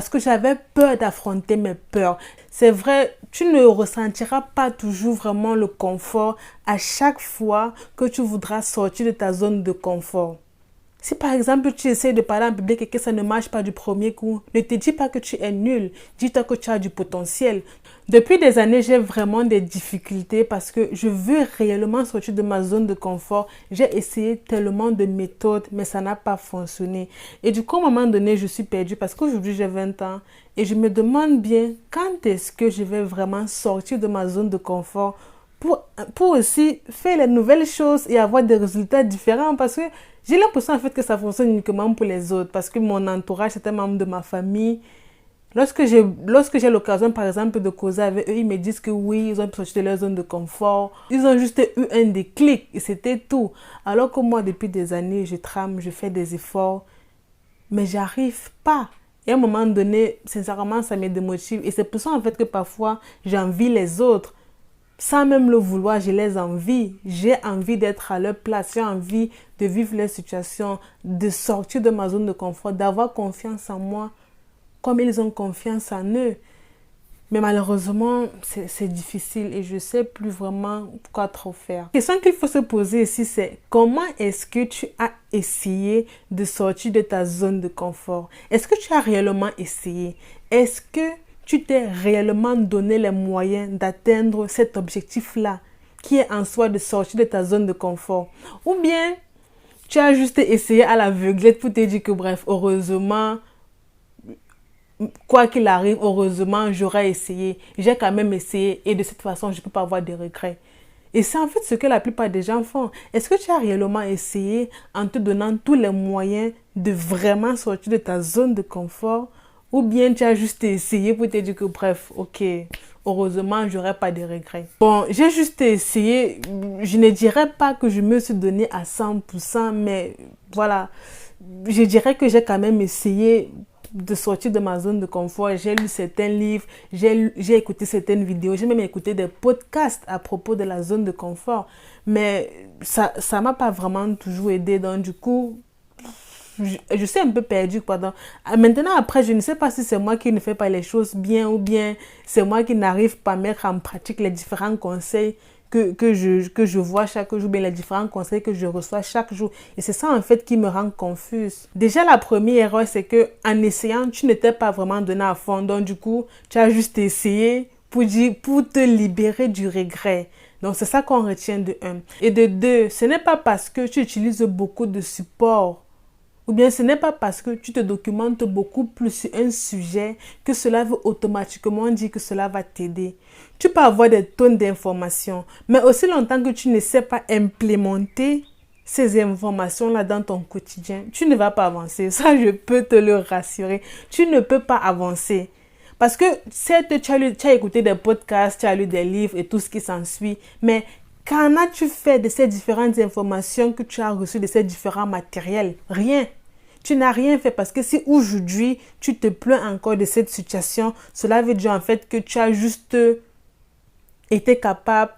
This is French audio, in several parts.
Parce que j'avais peur d'affronter mes peurs. C'est vrai, tu ne ressentiras pas toujours vraiment le confort à chaque fois que tu voudras sortir de ta zone de confort. Si par exemple tu essaies de parler en public et que ça ne marche pas du premier coup, ne te dis pas que tu es nul, dis-toi que tu as du potentiel. Depuis des années, j'ai vraiment des difficultés parce que je veux réellement sortir de ma zone de confort. J'ai essayé tellement de méthodes, mais ça n'a pas fonctionné. Et du coup, à un moment donné, je suis perdue parce qu'aujourd'hui, j'ai 20 ans et je me demande bien quand est-ce que je vais vraiment sortir de ma zone de confort pour aussi faire les nouvelles choses et avoir des résultats différents parce que j'ai l'impression en fait que ça fonctionne uniquement pour les autres parce que mon entourage, certains membres de ma famille, lorsque j'ai l'occasion par exemple de causer avec eux, ils me disent que oui, ils ont sorti de leur zone de confort, ils ont juste eu un déclic et c'était tout. Alors que moi, depuis des années, je trame, je fais des efforts, mais j'arrive pas. Et à un moment donné, sincèrement, ça me démotive et c'est pour ça en fait que parfois, j'envie les autres. Sans même le vouloir, je les envie. J'ai envie d'être à leur place. J'ai envie de vivre leur situation, de sortir de ma zone de confort, d'avoir confiance en moi, comme ils ont confiance en eux. Mais malheureusement, c'est difficile et je ne sais plus vraiment quoi trop faire. La question qu'il faut se poser ici, c'est comment est-ce que tu as essayé de sortir de ta zone de confort? Est-ce que tu as réellement essayé? Est-ce que tu t'es réellement donné les moyens d'atteindre cet objectif-là, qui est en soi de sortir de ta zone de confort? Ou bien, tu as juste essayé à l'aveuglette pour te dire que bref, heureusement, quoi qu'il arrive, heureusement, j'aurais essayé. J'ai quand même essayé et de cette façon, je ne peux pas avoir de regrets. Et c'est en fait ce que la plupart des gens font. Est-ce que tu as réellement essayé en te donnant tous les moyens de vraiment sortir de ta zone de confort? Ou bien tu as juste essayé pour te dire que bref, ok, heureusement, j'aurai pas de regrets. Bon, j'ai juste essayé. Je ne dirais pas que je me suis donné à 100%, mais voilà. Je dirais que j'ai quand même essayé de sortir de ma zone de confort. J'ai lu certains livres, j'ai écouté certaines vidéos, j'ai même écouté des podcasts à propos de la zone de confort. Mais ça m'a pas vraiment toujours aidé. Donc du coup, je suis un peu perdue quoi. Donc, maintenant après, je ne sais pas si c'est moi qui ne fais pas les choses bien ou bien c'est moi qui n'arrive pas à mettre en pratique les différents conseils que je vois chaque jour, bien les différents conseils que je reçois chaque jour. Et c'est ça en fait qui me rend confuse. Déjà la première erreur, c'est que en essayant, tu ne t'es pas vraiment donné à fond. Donc du coup, tu as juste essayé pour te libérer du regret. Donc c'est ça qu'on retient de un. Et de deux, ce n'est pas parce que tu utilises beaucoup de supports ou bien ce n'est pas parce que tu te documentes beaucoup plus sur un sujet que cela veut automatiquement dire que cela va t'aider. Tu peux avoir des tonnes d'informations, mais aussi longtemps que tu ne sais pas implémenter ces informations-là dans ton quotidien, tu ne vas pas avancer. Ça, je peux te le rassurer. Tu ne peux pas avancer. Parce que certes, tu as écouté des podcasts, tu as lu des livres et tout ce qui s'ensuit, mais qu'en as-tu fait de ces différentes informations que tu as reçues de ces différents matériels? Rien. Tu n'as rien fait parce que si aujourd'hui tu te plains encore de cette situation, cela veut dire en fait que tu as juste été capable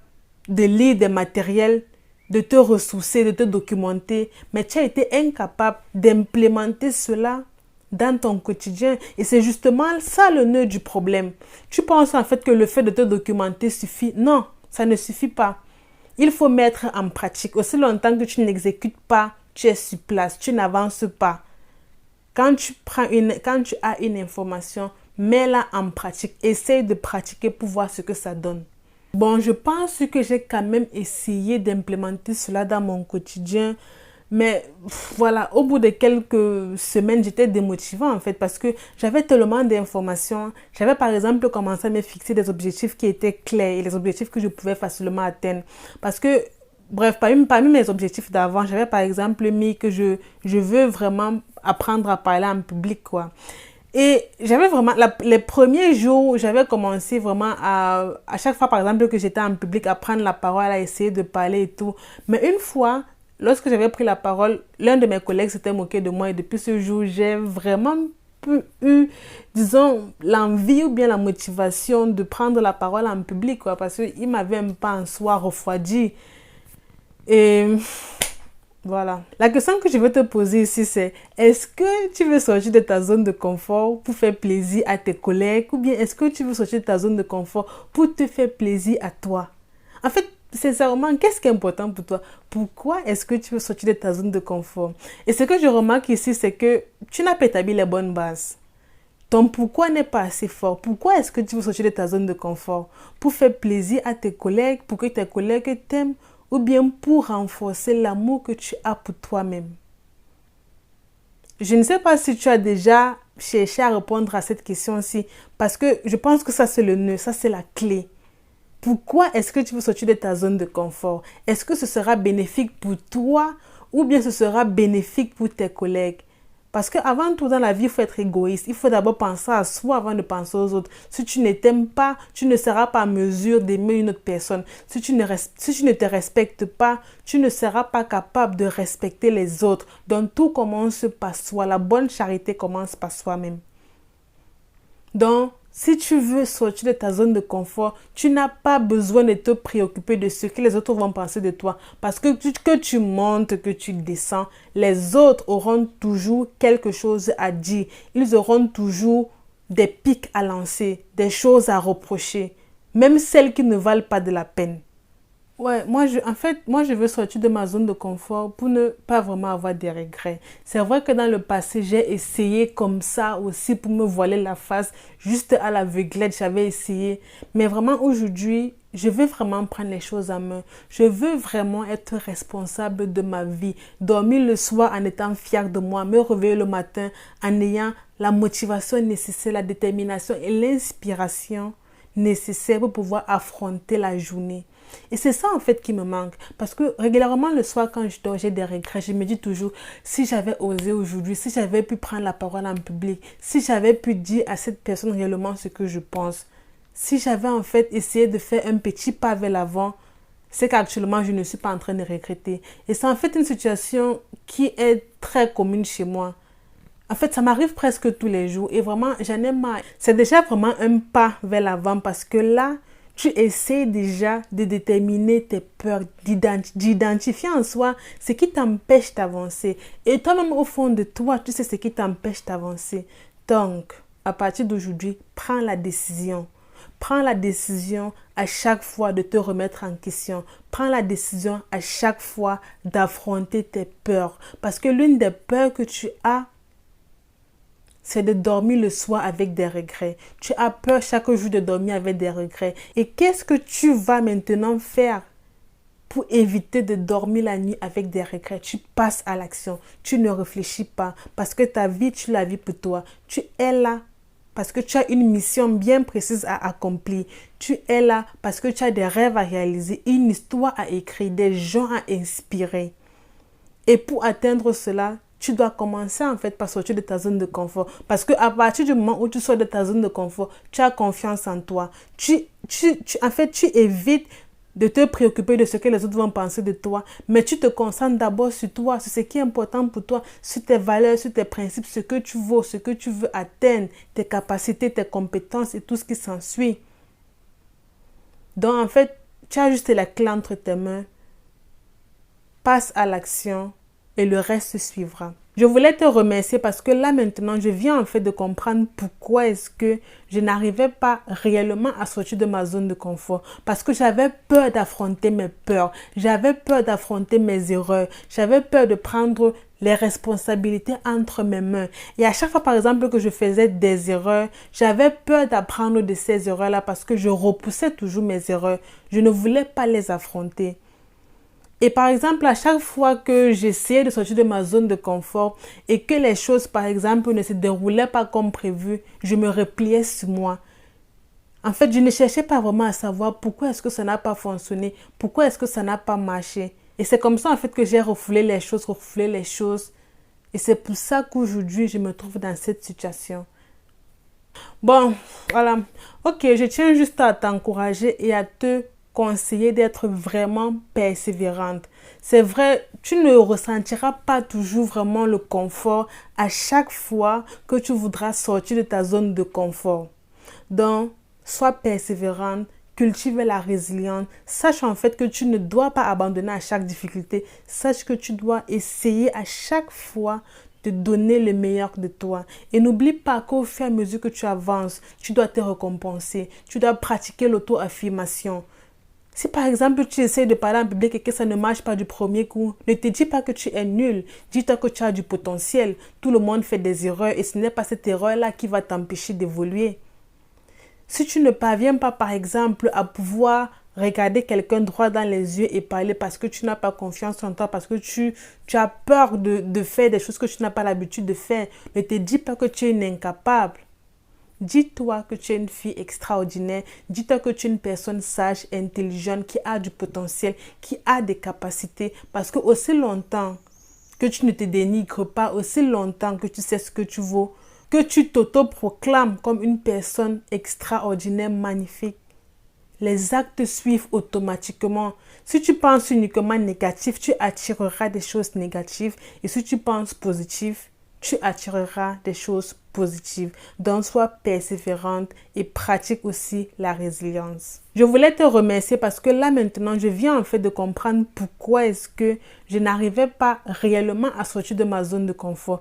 de lire des matériels, de te ressourcer, de te documenter, mais tu as été incapable d'implémenter cela dans ton quotidien. Et c'est justement ça le nœud du problème. Tu penses en fait que le fait de te documenter suffit. Non, ça ne suffit pas. Il faut mettre en pratique. Aussi longtemps que tu n'exécutes pas, tu es sur place, tu n'avances pas. Quand tu as une information, mets-la en pratique. Essaye de pratiquer pour voir ce que ça donne. Bon, je pense que j'ai quand même essayé d'implémenter cela dans mon quotidien. Mais voilà, au bout de quelques semaines, j'étais démotivée en fait parce que j'avais tellement d'informations. J'avais par exemple commencé à me fixer des objectifs qui étaient clairs et les objectifs que je pouvais facilement atteindre. Parce que, bref, parmi mes objectifs d'avant, j'avais par exemple mis que je veux vraiment apprendre à parler en public, quoi. Et j'avais vraiment, les premiers jours, j'avais commencé vraiment à chaque fois, par exemple, que j'étais en public, à prendre la parole, à essayer de parler et tout. Mais une fois, lorsque j'avais pris la parole, l'un de mes collègues s'était moqué de moi et depuis ce jour, j'ai vraiment eu, disons, l'envie ou bien la motivation de prendre la parole en public, quoi, parce qu'il m'avait un peu en soi refroidi. Et Voilà. La question que je veux te poser ici, c'est est-ce que tu veux sortir de ta zone de confort pour faire plaisir à tes collègues ou bien est-ce que tu veux sortir de ta zone de confort pour te faire plaisir à toi? En fait, sincèrement, qu'est-ce qui est important pour toi? Pourquoi est-ce que tu veux sortir de ta zone de confort? Et ce que je remarque ici, c'est que tu n'as pas établi les bonnes bases. Ton pourquoi n'est pas assez fort. Pourquoi est-ce que tu veux sortir de ta zone de confort? Pour faire plaisir à tes collègues, pour que tes collègues t'aiment ou bien pour renforcer l'amour que tu as pour toi-même? Je ne sais pas si tu as déjà cherché à répondre à cette question-ci parce que je pense que ça c'est le nœud, ça c'est la clé. Pourquoi est-ce que tu veux sortir de ta zone de confort? Est-ce que ce sera bénéfique pour toi ou bien ce sera bénéfique pour tes collègues? Parce qu'avant tout dans la vie, il faut être égoïste. Il faut d'abord penser à soi avant de penser aux autres. Si tu ne t'aimes pas, tu ne seras pas en mesure d'aimer une autre personne. Si tu ne te respectes pas, tu ne seras pas capable de respecter les autres. Donc tout commence par soi. La bonne charité commence par soi-même. Donc, si tu veux sortir de ta zone de confort, tu n'as pas besoin de te préoccuper de ce que les autres vont penser de toi. Parce que tu montes, que tu descends, les autres auront toujours quelque chose à dire. Ils auront toujours des pics à lancer, des choses à reprocher, même celles qui ne valent pas de la peine. Ouais, moi, je veux sortir de ma zone de confort pour ne pas vraiment avoir des regrets. C'est vrai que dans le passé, j'ai essayé comme ça aussi pour me voiler la face, juste à l'aveuglette, j'avais essayé. Mais vraiment, aujourd'hui, je veux vraiment prendre les choses en main. Je veux vraiment être responsable de ma vie. Dormir le soir en étant fière de moi, me réveiller le matin en ayant la motivation nécessaire, la détermination et l'inspiration nécessaire pour pouvoir affronter la journée. Et c'est ça en fait qui me manque. Parce que régulièrement le soir quand je dors, j'ai des regrets. Je me dis toujours, si j'avais osé aujourd'hui, si j'avais pu prendre la parole en public, si j'avais pu dire à cette personne réellement ce que je pense, si j'avais en fait essayé de faire un petit pas vers l'avant, c'est qu'actuellement je ne suis pas en train de regretter. Et c'est en fait une situation qui est très commune chez moi. En fait, ça m'arrive presque tous les jours et vraiment, j'en ai marre. C'est déjà vraiment un pas vers l'avant parce que là, tu essaies déjà de déterminer tes peurs, d'identifier en soi ce qui t'empêche d'avancer. Et toi-même, au fond de toi, tu sais ce qui t'empêche d'avancer. Donc, à partir d'aujourd'hui, prends la décision. Prends la décision à chaque fois de te remettre en question. Prends la décision à chaque fois d'affronter tes peurs. Parce que l'une des peurs que tu as, c'est de dormir le soir avec des regrets. Tu as peur chaque jour de dormir avec des regrets. Et qu'est-ce que tu vas maintenant faire pour éviter de dormir la nuit avec des regrets? Tu passes à l'action. Tu ne réfléchis pas. Parce que ta vie, tu la vis pour toi. Tu es là parce que tu as une mission bien précise à accomplir. Tu es là parce que tu as des rêves à réaliser, une histoire à écrire, des gens à inspirer. Et pour atteindre cela, tu dois commencer en fait par sortir de ta zone de confort. Parce qu'à partir du moment où tu sors de ta zone de confort, tu as confiance en toi. En fait, tu évites de te préoccuper de ce que les autres vont penser de toi. Mais tu te concentres d'abord sur toi, sur ce qui est important pour toi, sur tes valeurs, sur tes principes, ce que tu vaux, ce que tu veux atteindre, tes capacités, tes compétences et tout ce qui s'ensuit. Donc en fait, tu as juste la clé entre tes mains. Passe à l'action et le reste suivra. Je voulais te remercier parce que là maintenant, je viens en fait de comprendre pourquoi est-ce que je n'arrivais pas réellement à sortir de ma zone de confort. Parce que j'avais peur d'affronter mes peurs, j'avais peur d'affronter mes erreurs, j'avais peur de prendre les responsabilités entre mes mains. Et à chaque fois, par exemple, que je faisais des erreurs, j'avais peur d'apprendre de ces erreurs-là parce que je repoussais toujours mes erreurs. Je ne voulais pas les affronter. Et par exemple, à chaque fois que j'essayais de sortir de ma zone de confort et que les choses, par exemple, ne se déroulaient pas comme prévu, je me repliais sur moi. En fait, je ne cherchais pas vraiment à savoir pourquoi est-ce que ça n'a pas fonctionné, pourquoi est-ce que ça n'a pas marché. Et c'est comme ça, en fait, que j'ai refoulé les choses. Et c'est pour ça qu'aujourd'hui, je me trouve dans cette situation. Bon, voilà. Ok, je tiens juste à t'encourager et à te conseiller d'être vraiment persévérante. C'est vrai, tu ne ressentiras pas toujours vraiment le confort à chaque fois que tu voudras sortir de ta zone de confort. Donc, sois persévérante, Cultive la résilience. Sache en fait que tu ne dois pas abandonner à chaque difficulté. Sache que tu dois essayer à chaque fois de donner le meilleur de toi. Et n'oublie pas qu'au fur et à mesure que tu avances, tu dois te récompenser. Tu dois pratiquer l'auto-affirmation. Si par exemple tu essaies de parler en public et que ça ne marche pas du premier coup, ne te dis pas que tu es nul. Dis-toi que tu as du potentiel. Tout le monde fait des erreurs et ce n'est pas cette erreur-là qui va t'empêcher d'évoluer. Si tu ne parviens pas, par exemple, à pouvoir regarder quelqu'un droit dans les yeux et parler parce que tu n'as pas confiance en toi, parce que tu as peur de faire des choses que tu n'as pas l'habitude de faire, ne te dis pas que tu es une incapable. Dis-toi que tu es une fille extraordinaire. Dis-toi que tu es une personne sage, intelligente, qui a du potentiel, qui a des capacités. Parce que aussi longtemps que tu ne te dénigres pas, aussi longtemps que tu sais ce que tu vaux, que tu t'auto-proclames comme une personne extraordinaire, magnifique, les actes suivent automatiquement. Si tu penses uniquement négatif, tu attireras des choses négatives. Et si tu penses positif, tu attireras des choses positives. Donc, sois persévérante et pratique aussi la résilience. Je voulais te remercier parce que là maintenant, je viens en fait de comprendre pourquoi est-ce que je n'arrivais pas réellement à sortir de ma zone de confort.